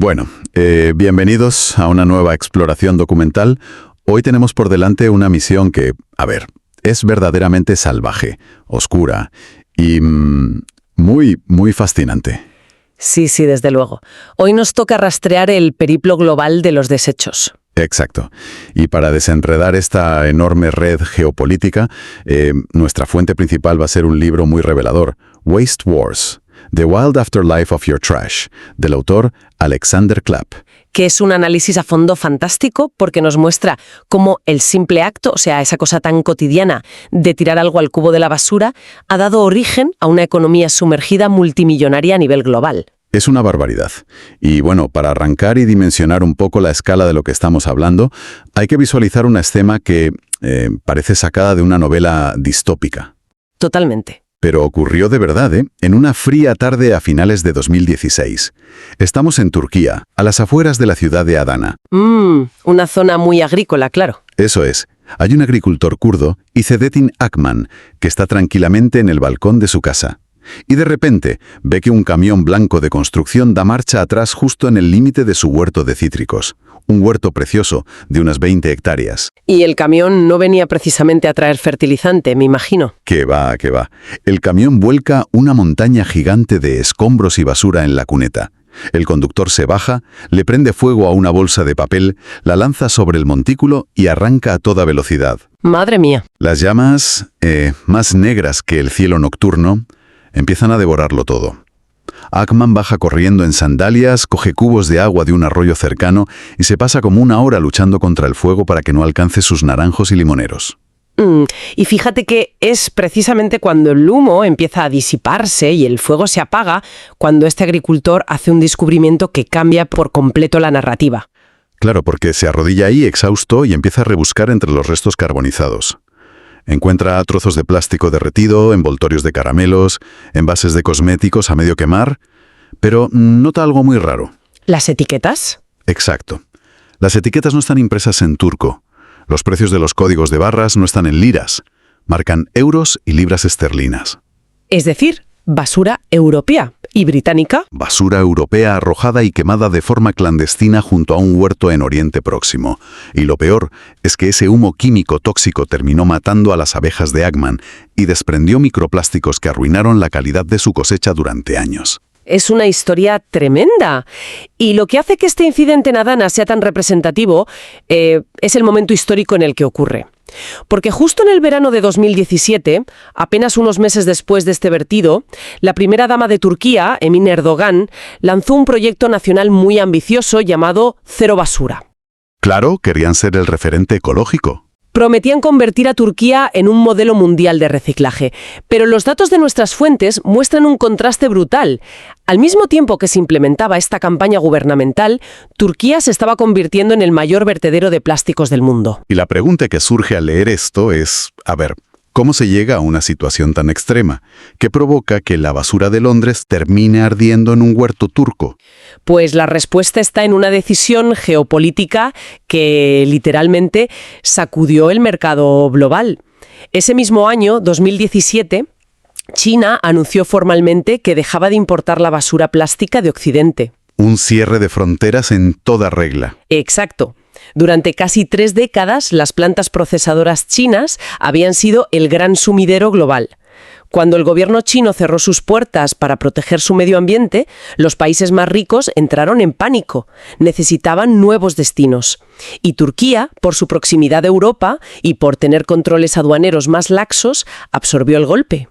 Bueno, bienvenidos a una nueva exploración documental. Hoy tenemos por delante una misión que, es verdaderamente salvaje, oscura y muy fascinante. Sí, desde luego. Hoy nos toca rastrear el periplo global de los desechos. Exacto. Y para desenredar esta enorme red geopolítica, nuestra fuente principal va a ser un libro muy revelador, Waste Wars, The Wild Afterlife of Your Trash, del autor Alexander Clapp. Que es un análisis a fondo fantástico porque nos muestra cómo el simple acto, o sea, esa cosa tan cotidiana de tirar algo al cubo de la basura, ha dado origen a una economía sumergida multimillonaria a nivel global. Es una barbaridad. Y bueno, para arrancar y dimensionar un poco la escala de lo que estamos hablando, hay que visualizar una escena que parece sacada de una novela distópica. Totalmente. Pero ocurrió de verdad, en una fría tarde a finales de 2016. Estamos en Turquía, a las afueras de la ciudad de Adana. Una zona muy agrícola, claro. Eso es. Hay un agricultor kurdo, Izettin Akman, que está tranquilamente en el balcón de su casa. Y de repente ve que un camión blanco de construcción da marcha atrás justo en el límite de su huerto de cítricos. Un huerto precioso, de unas 20 hectáreas. Y el camión no venía precisamente a traer fertilizante, me imagino. Que va. El camión vuelca una montaña gigante de escombros y basura en la cuneta. El conductor se baja, le prende fuego a una bolsa de papel, la lanza sobre el montículo y arranca a toda velocidad. ¡Madre mía! Las llamas, más negras que el cielo nocturno, empiezan a devorarlo todo. Akman baja corriendo en sandalias, coge cubos de agua de un arroyo cercano y se pasa como una hora luchando contra el fuego para que no alcance sus naranjos y limoneros. Y fíjate que es precisamente cuando el humo empieza a disiparse y el fuego se apaga, cuando este agricultor hace un descubrimiento que cambia por completo la narrativa. Claro, porque se arrodilla ahí exhausto y empieza a rebuscar entre los restos carbonizados. Encuentra trozos de plástico derretido, envoltorios de caramelos, envases de cosméticos a medio quemar, pero nota algo muy raro. ¿Las etiquetas? Exacto. Las etiquetas no están impresas en turco. Los precios de los códigos de barras no están en liras. Marcan euros y libras esterlinas. Es decir, basura europea y británica. Basura europea arrojada y quemada de forma clandestina junto a un huerto en Oriente Próximo. Y lo peor es que ese humo químico tóxico terminó matando a las abejas de Akman y desprendió microplásticos que arruinaron la calidad de su cosecha durante años. Es una historia tremenda. Y lo que hace que este incidente en Adana sea tan representativo es el momento histórico en el que ocurre. Porque justo en el verano de 2017, apenas unos meses después de este vertido, la primera dama de Turquía, Emine Erdogan, lanzó un proyecto nacional muy ambicioso llamado Cero Basura. Claro, querían ser el referente ecológico. Prometían convertir a Turquía en un modelo mundial de reciclaje, pero los datos de nuestras fuentes muestran un contraste brutal. Al mismo tiempo que se implementaba esta campaña gubernamental, Turquía se estaba convirtiendo en el mayor vertedero de plásticos del mundo. Y la pregunta que surge al leer esto es, ¿cómo se llega a una situación tan extrema que provoca que la basura de Londres termine ardiendo en un huerto turco? Pues la respuesta está en una decisión geopolítica que literalmente sacudió el mercado global. Ese mismo año, 2017, China anunció formalmente que dejaba de importar la basura plástica de Occidente. Un cierre de fronteras en toda regla. Exacto. Durante casi 3 décadas, las plantas procesadoras chinas habían sido el gran sumidero global. Cuando el gobierno chino cerró sus puertas para proteger su medio ambiente, los países más ricos entraron en pánico. Necesitaban nuevos destinos. Y Turquía, por su proximidad a Europa y por tener controles aduaneros más laxos, absorbió el golpe.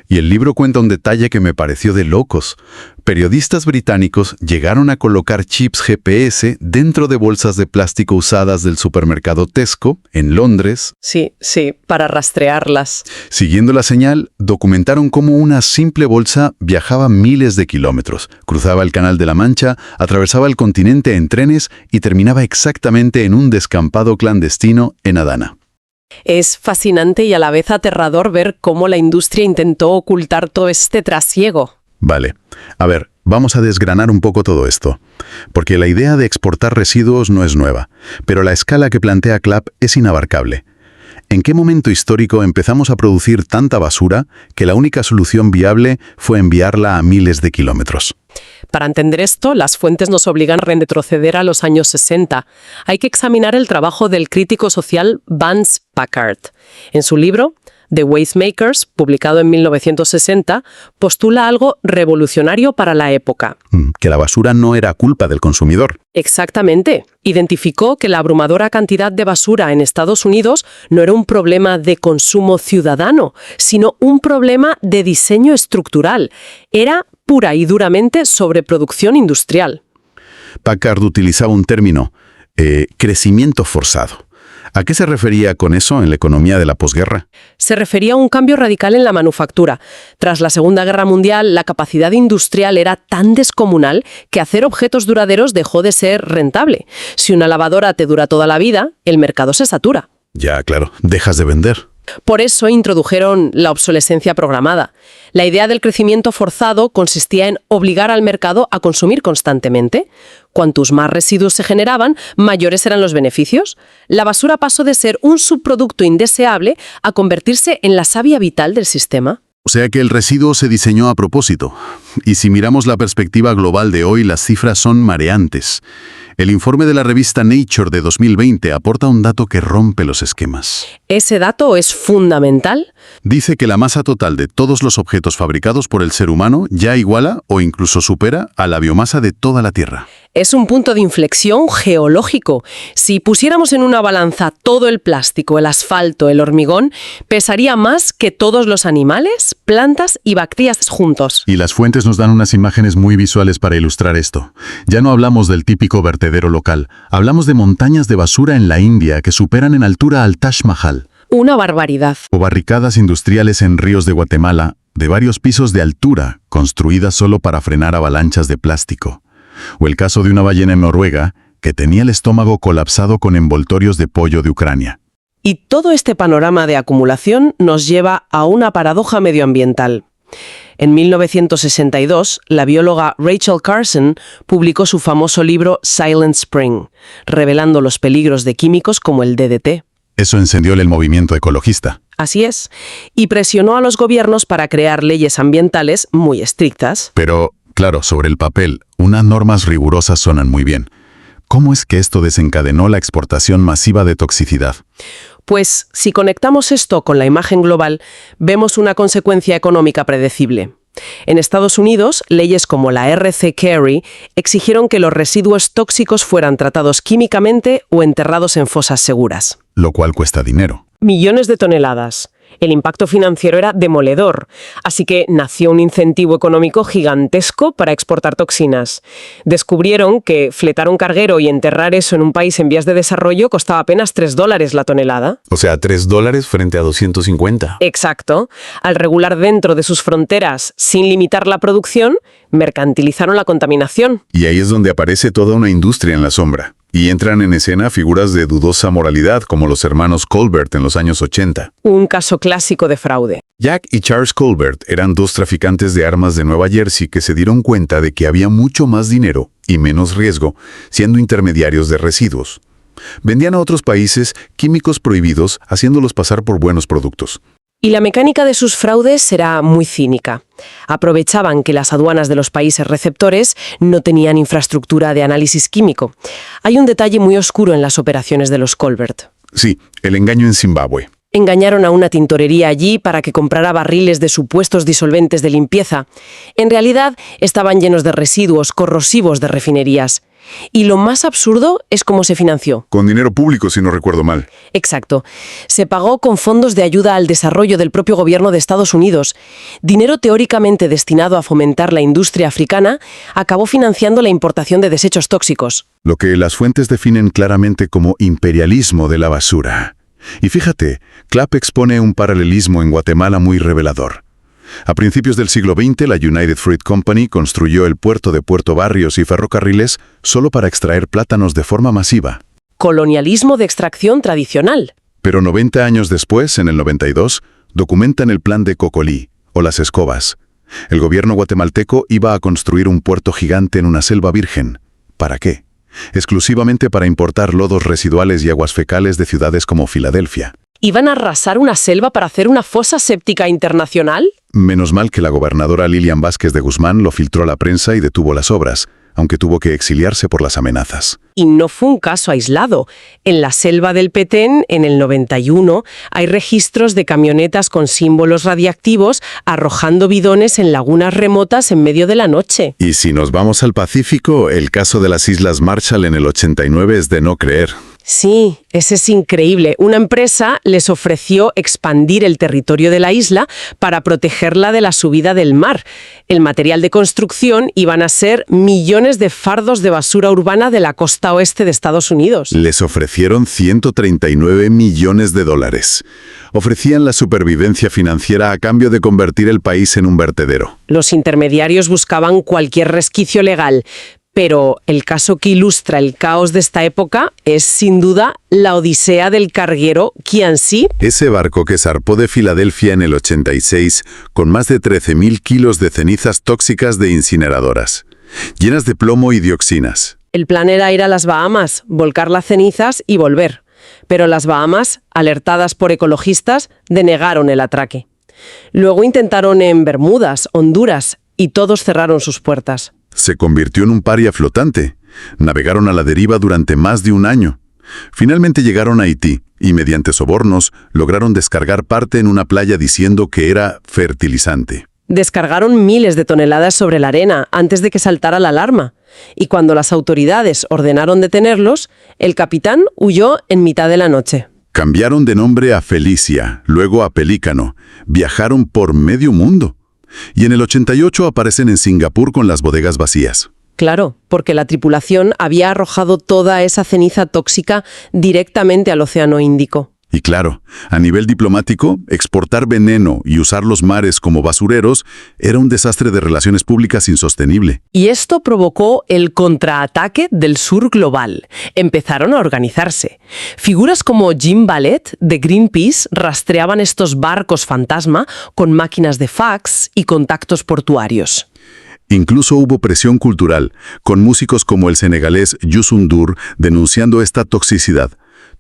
Y el libro cuenta un detalle que me pareció de locos. Periodistas británicos llegaron a colocar chips GPS dentro de bolsas de plástico usadas del supermercado Tesco, en Londres. Sí, para rastrearlas. Siguiendo la señal, documentaron cómo una simple bolsa viajaba miles de kilómetros, cruzaba el Canal de la Mancha, atravesaba el continente en trenes y terminaba exactamente en un descampado clandestino en Adana. Es fascinante y a la vez aterrador ver cómo la industria intentó ocultar todo este trasiego. Vale. Vamos a desgranar un poco todo esto. Porque la idea de exportar residuos no es nueva, pero la escala que plantea Clapp es inabarcable. ¿En qué momento histórico empezamos a producir tanta basura que la única solución viable fue enviarla a miles de kilómetros? Para entender esto, las fuentes nos obligan a retroceder a los años 60. Hay que examinar el trabajo del crítico social Vance Packard. En su libro The Wastemakers, publicado en 1960, postula algo revolucionario para la época. Que la basura no era culpa del consumidor. Exactamente. Identificó que la abrumadora cantidad de basura en Estados Unidos no era un problema de consumo ciudadano, sino un problema de diseño estructural. Era pura y duramente sobreproducción industrial. Packard utilizaba un término, crecimiento forzado. ¿A qué se refería con eso en la economía de la posguerra? Se refería a un cambio radical en la manufactura. Tras la Segunda Guerra Mundial, la capacidad industrial era tan descomunal que hacer objetos duraderos dejó de ser rentable. Si una lavadora te dura toda la vida, el mercado se satura. Ya, claro, dejas de vender. Por eso introdujeron la obsolescencia programada. La idea del crecimiento forzado consistía en obligar al mercado a consumir constantemente. Cuantos más residuos se generaban, mayores eran los beneficios. La basura pasó de ser un subproducto indeseable a convertirse en la savia vital del sistema. O sea que el residuo se diseñó a propósito. Y si miramos la perspectiva global de hoy, las cifras son mareantes. El informe de la revista Nature de 2020 aporta un dato que rompe los esquemas. Ese dato es fundamental. Dice que la masa total de todos los objetos fabricados por el ser humano ya iguala o incluso supera a la biomasa de toda la Tierra. Es un punto de inflexión geológico. Si pusiéramos en una balanza todo el plástico, el asfalto, el hormigón, pesaría más que todos los animales, plantas y bacterias juntos. Y las fuentes nos dan unas imágenes muy visuales para ilustrar esto. Ya no hablamos del típico vertedero local, hablamos de montañas de basura en la India que superan en altura al Taj Mahal. Una barbaridad. O barricadas industriales en ríos de Guatemala, de varios pisos de altura, construidas solo para frenar avalanchas de plástico. O el caso de una ballena en Noruega, que tenía el estómago colapsado con envoltorios de pollo de Ucrania. Y todo este panorama de acumulación nos lleva a una paradoja medioambiental. En 1962, la bióloga Rachel Carson publicó su famoso libro Silent Spring, revelando los peligros de químicos como el DDT. Eso encendió el movimiento ecologista. Así es, y presionó a los gobiernos para crear leyes ambientales muy estrictas. Pero, claro, sobre el papel, unas normas rigurosas suenan muy bien. ¿Cómo es que esto desencadenó la exportación masiva de toxicidad? Pues, si conectamos esto con la imagen global, vemos una consecuencia económica predecible. En Estados Unidos, leyes como la RC Carey exigieron que los residuos tóxicos fueran tratados químicamente o enterrados en fosas seguras. Lo cual cuesta dinero. Millones de toneladas. El impacto financiero era demoledor, así que nació un incentivo económico gigantesco para exportar toxinas. Descubrieron que fletar un carguero y enterrar eso en un país en vías de desarrollo costaba apenas $3 la tonelada. O sea, $3 frente a 250. Exacto. Al regular dentro de sus fronteras sin limitar la producción, mercantilizaron la contaminación. Y ahí es donde aparece toda una industria en la sombra. Y entran en escena figuras de dudosa moralidad como los hermanos Colbert en los años 80. Un caso clásico de fraude. Jack y Charles Colbert eran dos traficantes de armas de Nueva Jersey que se dieron cuenta de que había mucho más dinero y menos riesgo siendo intermediarios de residuos. Vendían a otros países químicos prohibidos haciéndolos pasar por buenos productos. Y la mecánica de sus fraudes era muy cínica. Aprovechaban que las aduanas de los países receptores no tenían infraestructura de análisis químico. Hay un detalle muy oscuro en las operaciones de los Colbert. Sí, el engaño en Zimbabue. Engañaron a una tintorería allí para que comprara barriles de supuestos disolventes de limpieza. En realidad, estaban llenos de residuos corrosivos de refinerías. Y lo más absurdo es cómo se financió. Con dinero público, si no recuerdo mal. Exacto. Se pagó con fondos de ayuda al desarrollo del propio gobierno de Estados Unidos. Dinero teóricamente destinado a fomentar la industria africana acabó financiando la importación de desechos tóxicos. Lo que las fuentes definen claramente como imperialismo de la basura. Y fíjate, Clapp expone un paralelismo en Guatemala muy revelador. A principios del siglo XX, la United Fruit Company construyó el puerto de Puerto Barrios y ferrocarriles solo para extraer plátanos de forma masiva. Colonialismo de extracción tradicional. Pero 90 años después, en el 92, documentan el plan de Cocolí, o las escobas. El gobierno guatemalteco iba a construir un puerto gigante en una selva virgen. ¿Para qué? Exclusivamente para importar lodos residuales y aguas fecales de ciudades como Filadelfia. ¿Iban a arrasar una selva para hacer una fosa séptica internacional? Menos mal que la gobernadora Lilian Vázquez de Guzmán lo filtró a la prensa y detuvo las obras, aunque tuvo que exiliarse por las amenazas. Y no fue un caso aislado. En la selva del Petén, en el 91, hay registros de camionetas con símbolos radiactivos arrojando bidones en lagunas remotas en medio de la noche. Y si nos vamos al Pacífico, el caso de las Islas Marshall en el 89 es de no creer. Sí, ese es increíble. Una empresa les ofreció expandir el territorio de la isla para protegerla de la subida del mar. El material de construcción iban a ser millones de fardos de basura urbana de la costa oeste de Estados Unidos. Les ofrecieron 139 millones de dólares. Ofrecían la supervivencia financiera a cambio de convertir el país en un vertedero. Los intermediarios buscaban cualquier resquicio legal. Pero el caso que ilustra el caos de esta época es, sin duda, la odisea del carguero Qianxi. Ese barco que zarpó de Filadelfia en el 86 con más de 13.000 kilos de cenizas tóxicas de incineradoras, llenas de plomo y dioxinas. El plan era ir a las Bahamas, volcar las cenizas y volver. Pero las Bahamas, alertadas por ecologistas, denegaron el atraque. Luego intentaron en Bermudas, Honduras, y todos cerraron sus puertas. Se convirtió en un paria flotante. Navegaron a la deriva durante más de un año. Finalmente llegaron a Haití y, mediante sobornos, lograron descargar parte en una playa diciendo que era fertilizante. Descargaron miles de toneladas sobre la arena antes de que saltara la alarma. Y cuando las autoridades ordenaron detenerlos, el capitán huyó en mitad de la noche. Cambiaron de nombre a Felicia, luego a Pelícano. Viajaron por medio mundo. Y en el 88 aparecen en Singapur con las bodegas vacías. Claro, porque la tripulación había arrojado toda esa ceniza tóxica directamente al Océano Índico. Y claro, a nivel diplomático, exportar veneno y usar los mares como basureros era un desastre de relaciones públicas insostenible. Y esto provocó el contraataque del sur global. Empezaron a organizarse. Figuras como Jim Ballet, de Greenpeace, rastreaban estos barcos fantasma con máquinas de fax y contactos portuarios. Incluso hubo presión cultural, con músicos como el senegalés Youssou N'Dour denunciando esta toxicidad.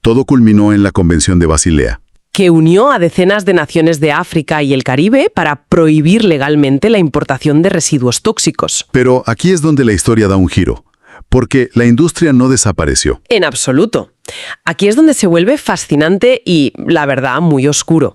Todo culminó en la Convención de Basilea, que unió a decenas de naciones de África y el Caribe para prohibir legalmente la importación de residuos tóxicos. Pero aquí es donde la historia da un giro, porque la industria no desapareció. En absoluto. Aquí es donde se vuelve fascinante y, la verdad, muy oscuro.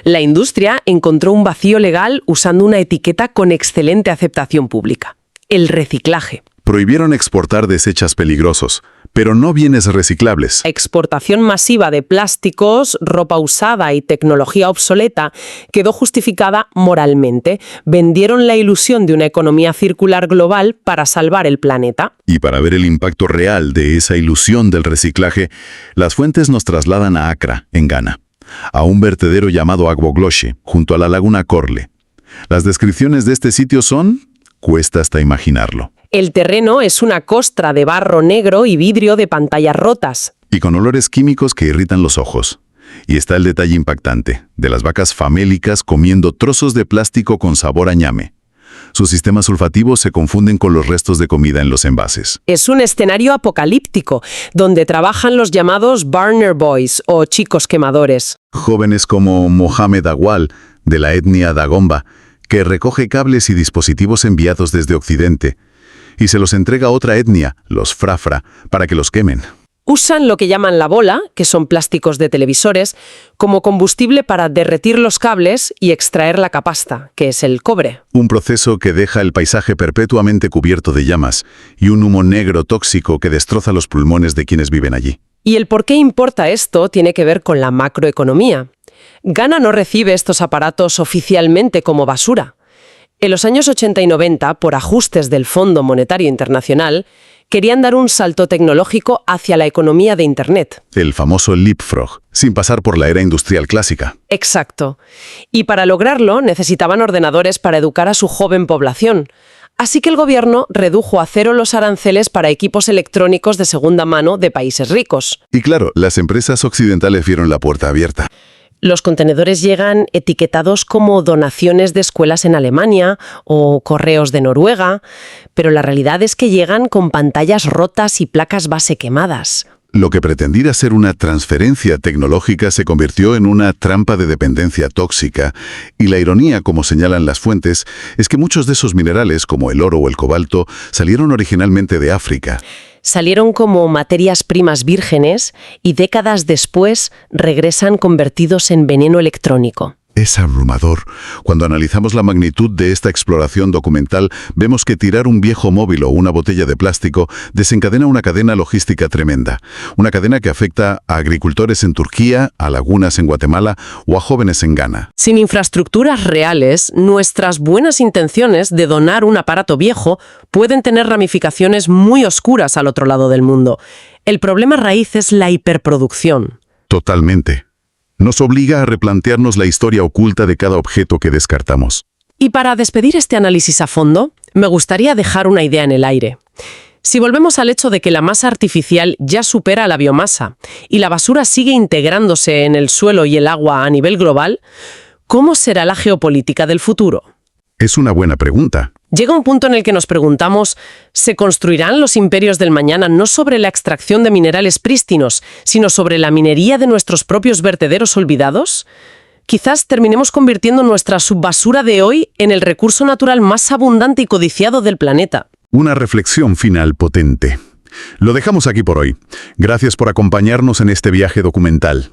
La industria encontró un vacío legal usando una etiqueta con excelente aceptación pública: el reciclaje. Prohibieron exportar desechos peligrosos, pero no bienes reciclables. Exportación masiva de plásticos, ropa usada y tecnología obsoleta quedó justificada moralmente. Vendieron la ilusión de una economía circular global para salvar el planeta. Y para ver el impacto real de esa ilusión del reciclaje, las fuentes nos trasladan a Accra, en Ghana, a un vertedero llamado Agbogbloshie, junto a la laguna Korle. Las descripciones de este sitio cuesta hasta imaginarlo. El terreno es una costra de barro negro y vidrio de pantallas rotas. Y con olores químicos que irritan los ojos. Y está el detalle impactante, de las vacas famélicas comiendo trozos de plástico con sabor a ñame. Sus sistemas olfativos se confunden con los restos de comida en los envases. Es un escenario apocalíptico, donde trabajan los llamados burner boys o chicos quemadores. Jóvenes como Mohamed Awal, de la etnia Dagomba, que recoge cables y dispositivos enviados desde Occidente, y se los entrega a otra etnia, los Frafra, para que los quemen. Usan lo que llaman la bola, que son plásticos de televisores, como combustible para derretir los cables y extraer la capasta, que es el cobre. Un proceso que deja el paisaje perpetuamente cubierto de llamas y un humo negro tóxico que destroza los pulmones de quienes viven allí. Y el por qué importa esto tiene que ver con la macroeconomía. Ghana no recibe estos aparatos oficialmente como basura. En los años 80 y 90, por ajustes del Fondo Monetario Internacional, querían dar un salto tecnológico hacia la economía de Internet. El famoso leapfrog, sin pasar por la era industrial clásica. Exacto. Y para lograrlo necesitaban ordenadores para educar a su joven población. Así que el gobierno redujo a cero los aranceles para equipos electrónicos de segunda mano de países ricos. Y claro, las empresas occidentales vieron la puerta abierta. Los contenedores llegan etiquetados como donaciones de escuelas en Alemania o correos de Noruega, pero la realidad es que llegan con pantallas rotas y placas base quemadas. Lo que pretendía ser una transferencia tecnológica se convirtió en una trampa de dependencia tóxica, y la ironía, como señalan las fuentes, es que muchos de esos minerales, como el oro o el cobalto, salieron originalmente de África. Salieron como materias primas vírgenes y décadas después regresan convertidos en veneno electrónico. Es abrumador. Cuando analizamos la magnitud de esta exploración documental, vemos que tirar un viejo móvil o una botella de plástico desencadena una cadena logística tremenda. Una cadena que afecta a agricultores en Turquía, a lagunas en Guatemala o a jóvenes en Ghana. Sin infraestructuras reales, nuestras buenas intenciones de donar un aparato viejo pueden tener ramificaciones muy oscuras al otro lado del mundo. El problema raíz es la hiperproducción. Totalmente. Nos obliga a replantearnos la historia oculta de cada objeto que descartamos. Y para despedir este análisis a fondo, me gustaría dejar una idea en el aire. Si volvemos al hecho de que la masa artificial ya supera a la biomasa y la basura sigue integrándose en el suelo y el agua a nivel global, ¿cómo será la geopolítica del futuro? Es una buena pregunta. Llega un punto en el que nos preguntamos, ¿se construirán los imperios del mañana no sobre la extracción de minerales prístinos, sino sobre la minería de nuestros propios vertederos olvidados? Quizás terminemos convirtiendo nuestra subbasura de hoy en el recurso natural más abundante y codiciado del planeta. Una reflexión final potente. Lo dejamos aquí por hoy. Gracias por acompañarnos en este viaje documental.